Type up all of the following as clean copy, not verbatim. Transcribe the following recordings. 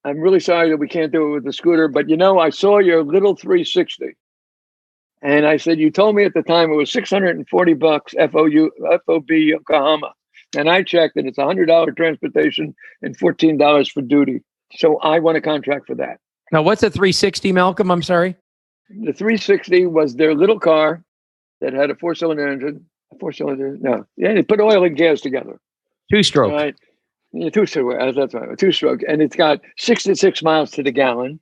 I'm really sorry that we can't do it with the scooter, but I saw your little 360. And I said, you told me at the time it was $640 FOB Yokohama. And I checked and it's $100 transportation and $14 for duty. So I want a contract for that. Now, what's a 360, Malcolm? I'm sorry. The 360 was their little car that had a four-cylinder engine. No. Yeah, they put oil and gas together. Two-stroke. Right. Yeah, two-stroke. That's right. Two-stroke. And it's got 66 miles to the gallon.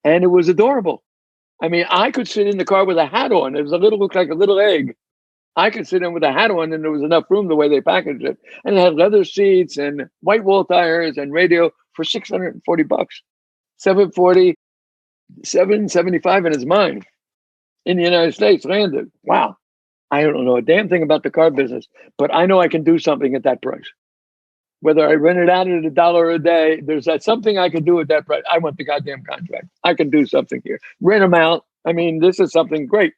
And it was adorable. I mean, I could sit in the car with a hat on. It looked like a little egg. I could sit in with a hat on, and there was enough room the way they packaged it. And it had leather seats and white wall tires and radio for $640. $740, $775 in his mind in the United States landed. Wow. I don't know a damn thing about the car business, but I know I can do something at that price. Whether I rent it out at $1 a day, there's something I can do at that price. I want the goddamn contract. I can do something here. Rent them out. I mean, this is something great.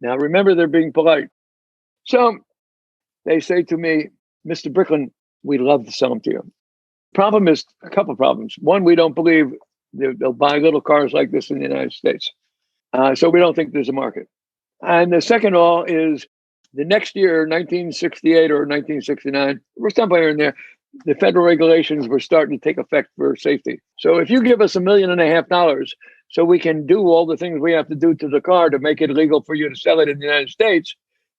Now, remember, they're being polite. So they say to me, Mr. Bricklin, we'd love to sell them to you. Problem is, a couple of problems. One, we don't believe they'll buy little cars like this in the United States. So we don't think there's a market. And the second all is the next year, 1968 or 1969, we're somewhere in there, the federal regulations were starting to take effect for safety. So if you give us $1.5 million so we can do all the things we have to do to the car to make it legal for you to sell it in the United States,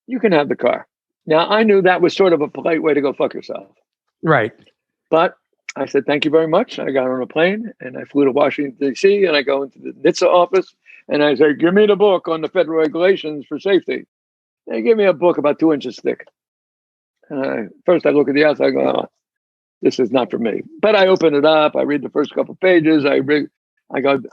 you can have the car. Now, I knew that was sort of a polite way to go fuck yourself. Right. But I said, thank you very much. I got on a plane and I flew to Washington, D.C. and I go into the NHTSA office and I said, give me the book on the federal regulations for safety. They give me a book about 2 inches thick. First I look at the outside, I go, oh, this is not for me. But I open it up. I read the first couple of pages. I go,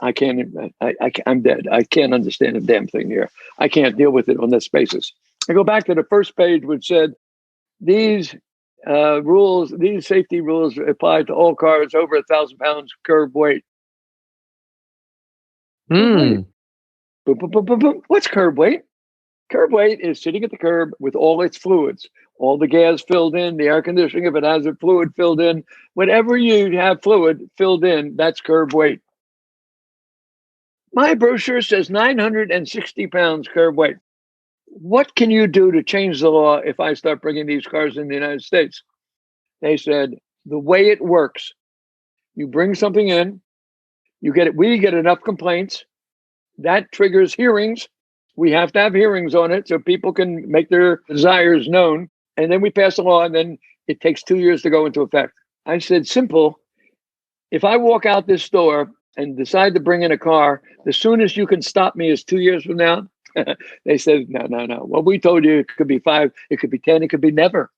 I'm dead. I can't understand a damn thing here. I can't deal with it on this basis. I go back to the first page, which said, these safety rules apply to all cars over 1,000 pounds curb weight. Hmm. Boom, boom, boom, boom, boom. What's curb weight? Curb weight is sitting at the curb with all its fluids, all the gas filled in, the air conditioning, if it has a fluid filled in, whatever you have fluid filled in, that's curb weight. My brochure says 960 pounds curb weight. What can you do to change the law if I start bringing these cars in the United States? They said, the way it works, you bring something in, we get enough complaints, that triggers hearings. We have to have hearings on it so people can make their desires known. And then we pass a law, and then it takes 2 years to go into effect. I said, simple. If I walk out this door and decide to bring in a car, the soonest you can stop me is 2 years from now. They said, no. Well, we told you it could be 5, it could be 10, it could be never.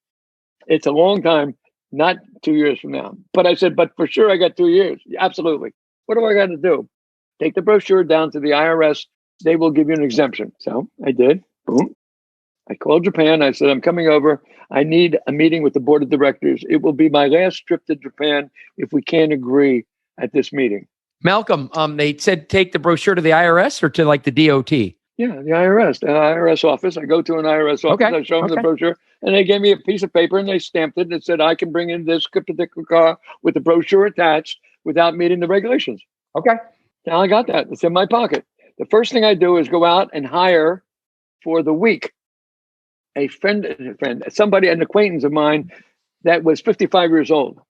It's a long time, not 2 years from now. But I said, but for sure I got 2 years. Absolutely. What do I got to do? Take the brochure down to the IRS. They will give you an exemption. So I did. Boom. I called Japan. I said, I'm coming over. I need a meeting with the board of directors. It will be my last trip to Japan if we can't agree at this meeting. Malcolm, they said take the brochure to the IRS or to like the DOT? Yeah, the IRS office. I go to an IRS office. Okay. I show them the brochure, and they gave me a piece of paper, and they stamped it, and it said I can bring in this particular car with the brochure attached without meeting the regulations. Okay. Now I got that. It's in my pocket. The first thing I do is go out and hire for the week an acquaintance of mine that was 55 years old.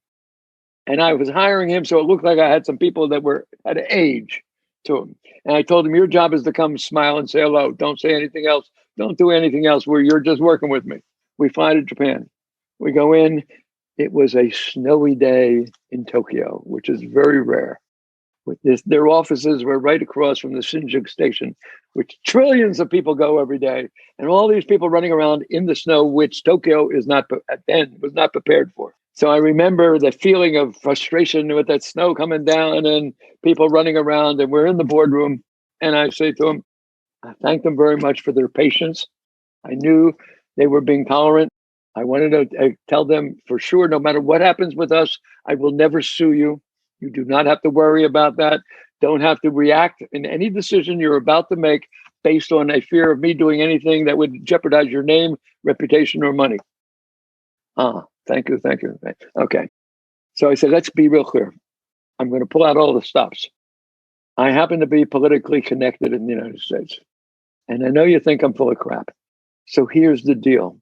And I was hiring him so it looked like I had some people that were at age to him. And I told him, your job is to come smile and say hello. Don't say anything else. Don't do anything else where you're just working with me. We fly to Japan. We go in. It was a snowy day in Tokyo, which is very rare. Their offices were right across from the Shinjuku station, which trillions of people go every day. And all these people running around in the snow, which Tokyo was not prepared for. So I remember the feeling of frustration with that snow coming down and people running around, and we're in the boardroom. And I say to them, I thank them very much for their patience. I knew they were being tolerant. I wanted to tell them for sure, no matter what happens with us, I will never sue you. You do not have to worry about that. Don't have to react in any decision you're about to make based on a fear of me doing anything that would jeopardize your name, reputation, or money. Thank you. Okay. So I said, let's be real clear. I'm going to pull out all the stops. I happen to be politically connected in the United States. And I know you think I'm full of crap. So here's the deal.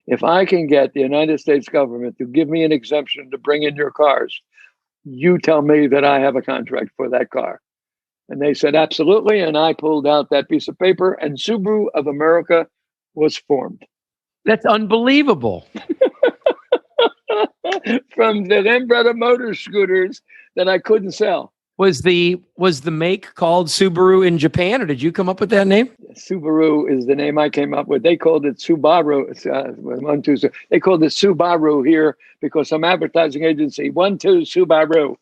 If I can get the United States government to give me an exemption to bring in your cars, you tell me that I have a contract for that car. And they said, absolutely. And I pulled out that piece of paper, and Subaru of America was formed. That's unbelievable. From the Lembretta motor scooters that I couldn't sell. Was the make called Subaru in Japan, or did you come up with that name? Subaru is the name I came up with. They called it Subaru. They called it Subaru here because some advertising agency, 12 Subaru.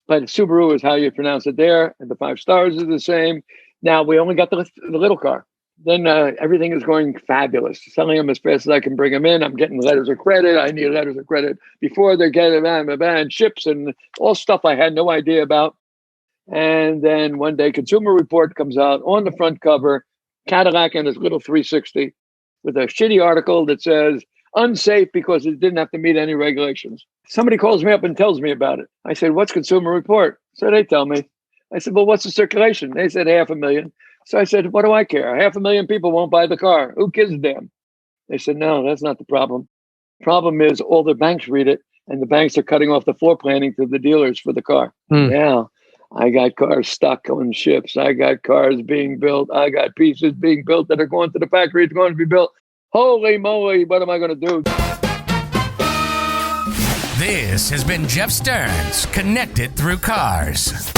But Subaru is how you pronounce it there. And the 5 stars is the same. Now we only got the little car. Then everything is going fabulous. Selling them as fast as I can bring them in. I'm getting letters of credit. I need letters of credit before they're getting and ships and all stuff I had no idea about. And then one day, Consumer Report comes out on the front cover, Cadillac and his little 360 with a shitty article that says unsafe because it didn't have to meet any regulations. Somebody calls me up and tells me about it. I said, what's Consumer Report? So they tell me. I said, well, what's the circulation? They said 500,000. So I said, what do I care? 500,000 people won't buy the car. Who gives a damn? They said, no, that's not the problem. Problem is all the banks read it, and the banks are cutting off the floor planning to the dealers for the car. Yeah, I got cars stuck on ships. I got cars being built. I got pieces being built that are going to the factory. It's going to be built. Holy moly, what am I going to do? This has been Jeff Stearns, Connected Through Cars.